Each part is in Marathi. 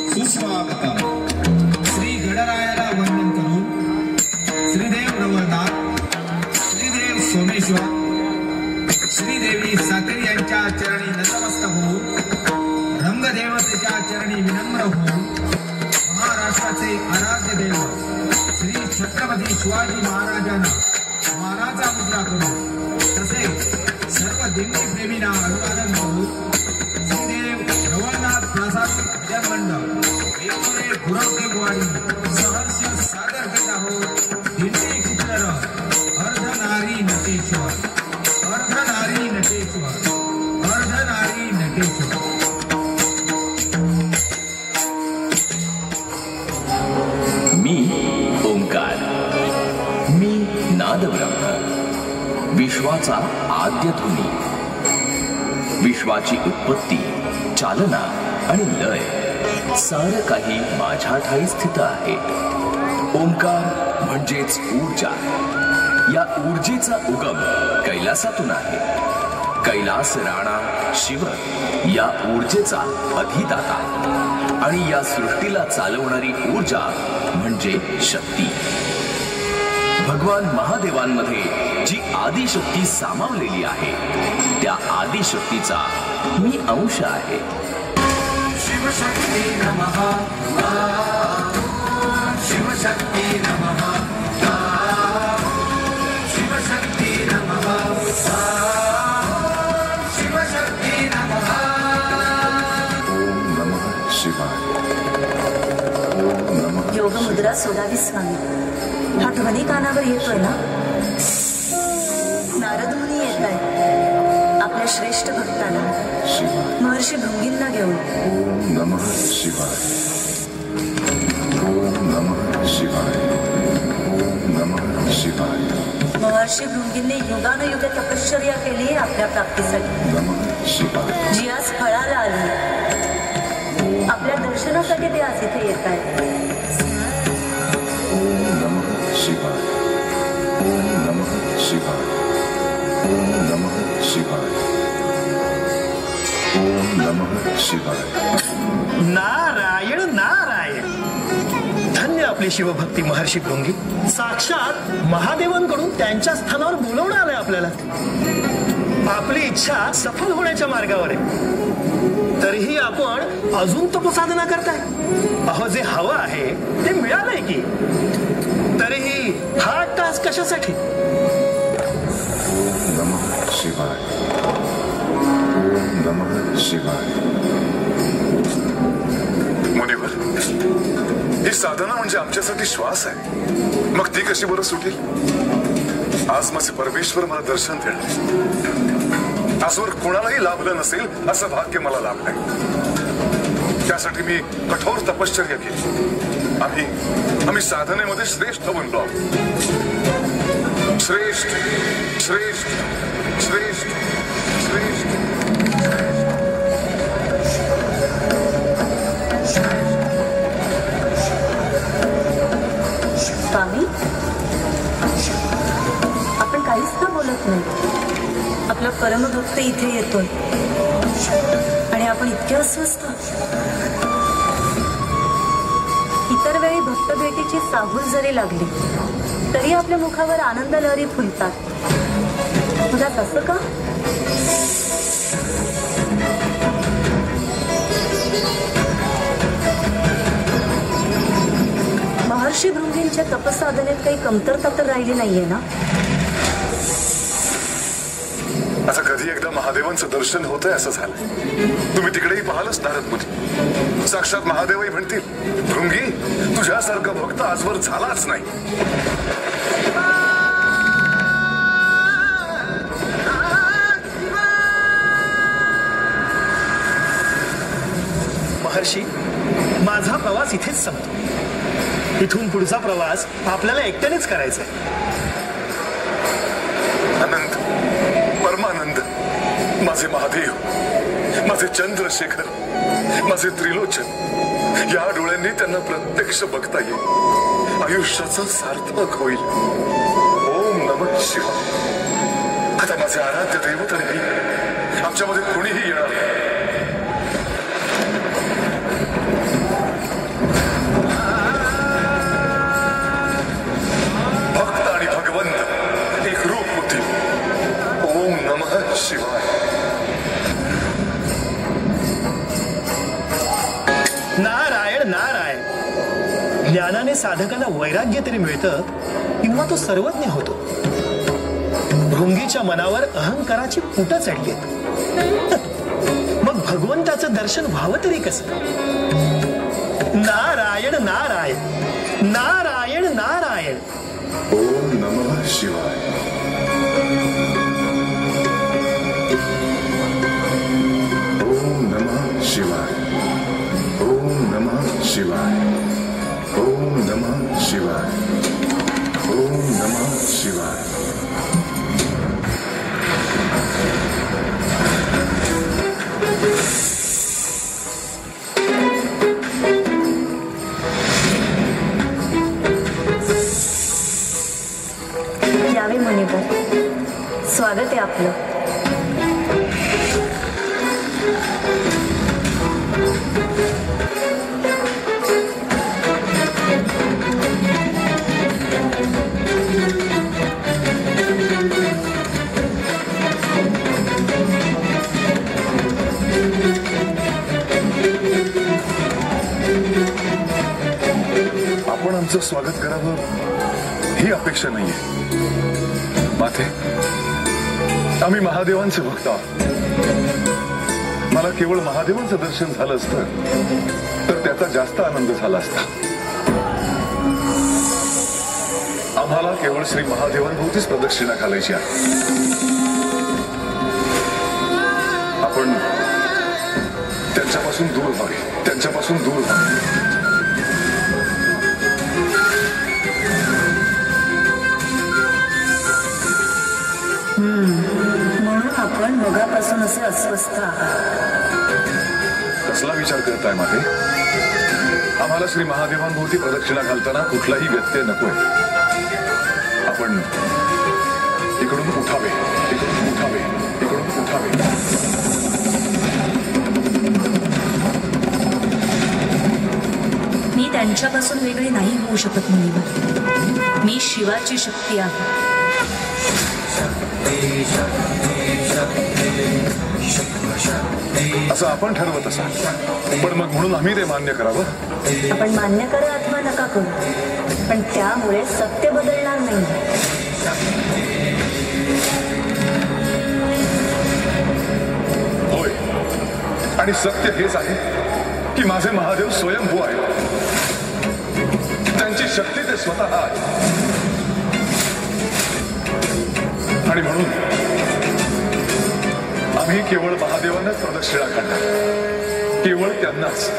सुस्वागतम. श्री गणरायाला वंदन करून श्रीदेव रवळनाथ, श्रीदेव सोमेश्वर, श्रीदेवी सातेरी यांच्या चरणी नतमस्तक होऊन, रंगदेवतेच्या चरणी विनम्र होऊन, महाराष्ट्राचे आराध्य देव श्री छत्रपती शिवाजी महाराजांना मानाचा मुद्रा करून, तसेच सर्व दिंडी प्रेमींना अभिवादन करून श्रीदेव रवळनाथ प्रासादिक भजन मंडळ वेगवेगळे गुरवतेवाडी सहर्ष सादर करत आहोत. दिंडी चित्र अर्धनारी नटेश्वर, अर्धनारी नटेश्वर, अर्धनारी नटेश्वर. मी ओंकार, मी नादब्रह्म, विश्वाचा आद्य ध्वनी. विश्वाची उत्पत्ती, चालना आणि लय सारं काही माझ्या ठाई स्थित आहे. ओंकार म्हणजेच ऊर्जा. या ऊर्जेचा उगम कैलासातून आहे. कैलास राणा शिव या ऊर्जेचा अधिदाता आणि या सृष्टीला चालवणारी ऊर्जा म्हणजे शक्ती. भगवान महादेवांमध्ये जी आदिशक्ती सामावलेली आहे, त्या आदिशक्तीचा मी अंश आहे. शिवशक्ती नमः, शिवशक्ती नमः, शिवशक्ती नमः, शिवशक्ती नमः. ओम नमः शिवाय. ओम नमः. योगमुद्रा सोडावी स्वामी. हा ध्वनी कानावर येतोय ना? नारद मुनी येत आहे आपल्या श्रेष्ठ भक्ताला, महर्षी भृंगींना घेऊन. ओम नमः शिवाय. ओम नमः शिवाय. ओम नमः शिवाय. महर्षी भृंगींनी युगानुयुगे तपश्चर्या केली आहे आपल्या प्राप्तीसाठी. नमः शिवाय. जी आज फळाला आली, आपल्या दर्शनासाठी ते आज इथे येत आहेत. ओम नमः शिवाय. ओम नमः शिवाय. ओम नमः शिवाय. ओम नमः शिवाय. नारायण नारायण. धन्य आपली शिवभक्ती महर्षी भृंगी. साक्षात महादेवांकडून त्यांच्या स्थानावर बोलवणं आलंय आपल्याला. आपली इच्छा सफल होण्याच्या मार्गावर आहे, तरीही आपण अजून तपसाधना करताय. अहो, जे हवं आहे ते मिळालंय की, तरीही हा टास्क कशासाठी? ओम नमः शिवाय. ओम नमः शिवाय. मुनिवर, ही साधना म्हणजे आमच्यासाठी श्वास आहे, मग ती कशी बरं सुटेल? आज माझे परमेश्वर मला दर्शन देणार. आजवर कोणालाही लाभलं नसेल असं भाग्य मला लाभलंय. त्यासाठी मी कठोर तपश्चर्या केली. आम्ही साधनेमध्ये श्रेष्ठ बनलो आहोत. श्रेष्ठ श्रेष्ठ श्रेष्ठ श्रेष्ठ. स्वामी, आपण काहीच का बोलत नाही? आपला परमभक्त इथे येतोय आणि आपण इतके अस्वस्थ. इतर वेळी भक्त भेटीची चाहूल जरी लागली तरी आपल्या मुखावर आनंद लहरी फुलतात. तुला तसं का? महर्षी भृंगींच्या तपसाधनेत काही कमतरता तर राहिली नाहीये ना? आता कधी एकदा महादेवांचं दर्शन होतंय असं झालं. तुम्ही तिकडेही पाहालच नारद मुनी. साक्षात महादेवही म्हणतील, भृंगी तुझ्यासारखा भक्त आजवर झालाच नाही. महर्षी, माझा प्रवास इथेच संपतो. इथून पुढचा प्रवास आपल्याला एकट्यानेच करायचा आहे. आनंद, परमानंद, माझे महादेव, माझे चंद्रशेखर, माझे त्रिलोचन, या डोळ्यांनी त्यांना प्रत्यक्ष बघता येईल. आयुष्याचा सार्थक होईल. ओम नमः शिवाय. आता माझे आराध्य दैवत आणि मी, आमच्यामध्ये कोणीही येणार नाही. नारायण नारायण. ज्ञानाने साधकाला वैराग्य तरी मिळतं किंवा तो सर्वज्ञ होतो. भृंगीच्या मनावर अहंकाराची पुट चढलीत. मग भगवंताचं दर्शन व्हावं तरी कसं? नारायण नारायण नारायण नारायण. ओम नमः शिवाय. ओम नमः शिवाय. ओम नमः शिवाय. ओम नमः शिवाय. ओम नमः शिवाय. यावे मुनिवर, स्वागत आहे आपलं. आपण आमचं स्वागत करावं ही अपेक्षा नाहीये माते. आम्ही महादेवांचे भक्त आहोत. मला केवळ महादेवांचं दर्शन झालं असतं तर त्याचा जास्त आनंद झाला असता. आम्हाला केवळ श्री महादेवांभोवतीच प्रदक्षिणा घालायची आहे. आपण त्यांच्यापासून दूर व्हावे. त्यांच्यापासून दूर व्हावे. म्हणून आपण मगापासून असे अस्वस्थ आहात. कसला विचार करताय माते? आम्हाला श्री महादेवांभोवती प्रदक्षिणा घालताना कुठलाही व्यत्यय नकोय. आपण इकडून उठावे. इकडून उठावे. इकडून उठावे. मी त्यांच्यापासून वेगळी नाही होऊ शकत मुनिवर. मी शिवाची शक्ती आहे. असं आपण ठरवत असाल, पण मग म्हणून आम्ही ते मान्य करावं. आपण मान्य करा अथवा नका करू, पण त्यामुळे सत्य बदलणार नाही. होय, आणि सत्य हेच आहे की माझे महादेव स्वयंभू आहेत. त्यांची शक्ती ते स्वतः आहे. आणि म्हणून आम्ही केवळ महादेवांनाच प्रदक्षिणा घालणार. केवळ त्यांनाच.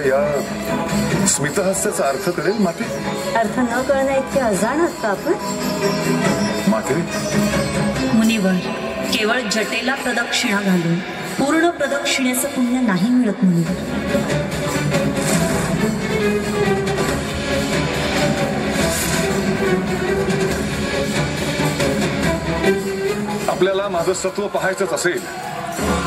या स्मितहास्याचा अर्थ कळेल माते? अर्थ न कळण्या इतके अजाण आहात का आपण? माते, मुनिवर, केवळ जटेला प्रदक्षिणा घालून पूर्ण प्रदक्षिणेचं पुण्य नाही मिळत मुनिवर. आपल्याला माझं सत्व पाहायचंच असेल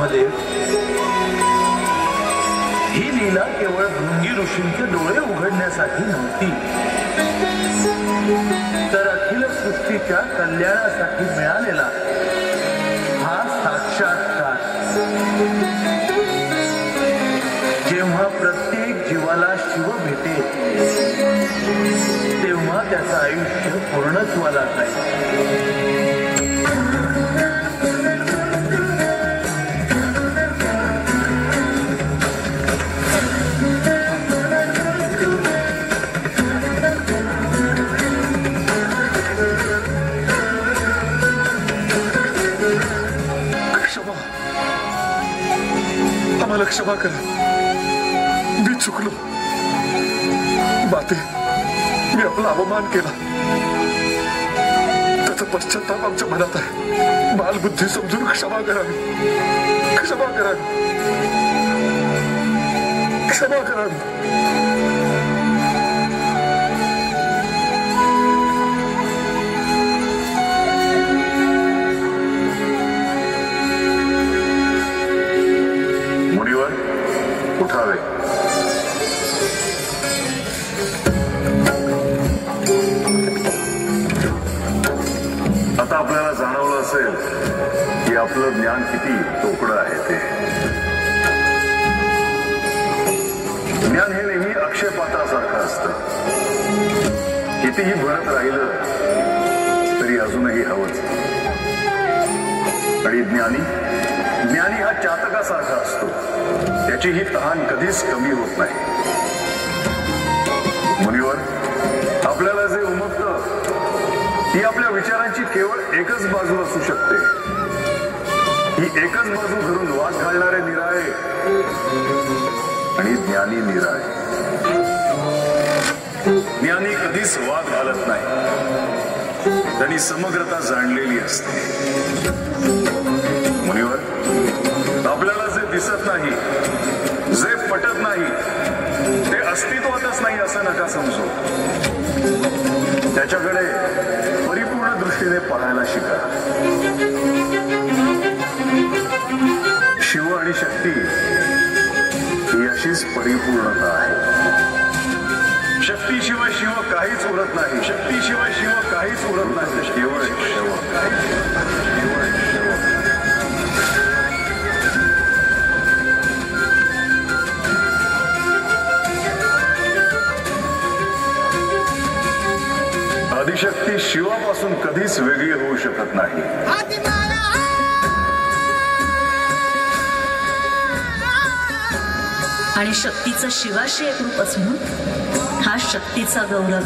ब्रह्मदेव, ही लीला केवळ भृंगी ऋषींचे डोळे उघडण्यासाठी नव्हती, तर अखिल सृष्टीच्या कल्याणासाठी मिळालेला हा साक्षात्कार. जेव्हा प्रत्येक जीवाला शिव भेटेल तेव्हा त्याचं आयुष्य पूर्णत्वाला जाईल. आम्हाला क्षमा करा, मी चुकलो. माते, मी आपला अवमान केला, त्याचा पश्चाताप आमच्या मनात आहे. बालबुद्धी समजून क्षमा करावी, क्षमा करावी, क्षमा करावी. उठावे. आता आपल्याला जाणवलं असेल की आपलं ज्ञान किती तोकडं आहे ते. ज्ञान हे नेहमी अक्षयपात्रासारखं असतं. कितीही भरत राहिलं तरी अजूनही हवंच. आणि ज्ञानी हा चातकासारखा असतो. त्याची ही तहान कधीच कमी होत नाही. मुनिवर, आपल्याला जे उमगतं ती आपल्या विचारांची केवळ एकच बाजू असू शकते. ही एकच बाजू धरून वाद घालणारे निराळे आणि ज्ञानी निराळे. ज्ञानी कधीच वाद घालत नाही, त्यांनी समग्रता जाणलेली असते. मुनिवर, आपल्याला जे दिसत नाही, जे पटत नाही, ते अस्तित्वातच नाही असं नका समजू. त्याच्याकडे परिपूर्ण दृष्टीने पाहायला शिका. शिव आणि शक्ती ही अशीच परिपूर्णता आहे. शक्तीशिवाय शिव काहीच उरत नाही. शक्तीशिवाय शिव काहीच उरत नाही. केवळ शिव. आदिशक्ती शिवापासून कधीच वेगळी होऊ शकत नाही. आणि शक्तीचं शिवाशी एक रूप असून हा शक्तीचा गौरव.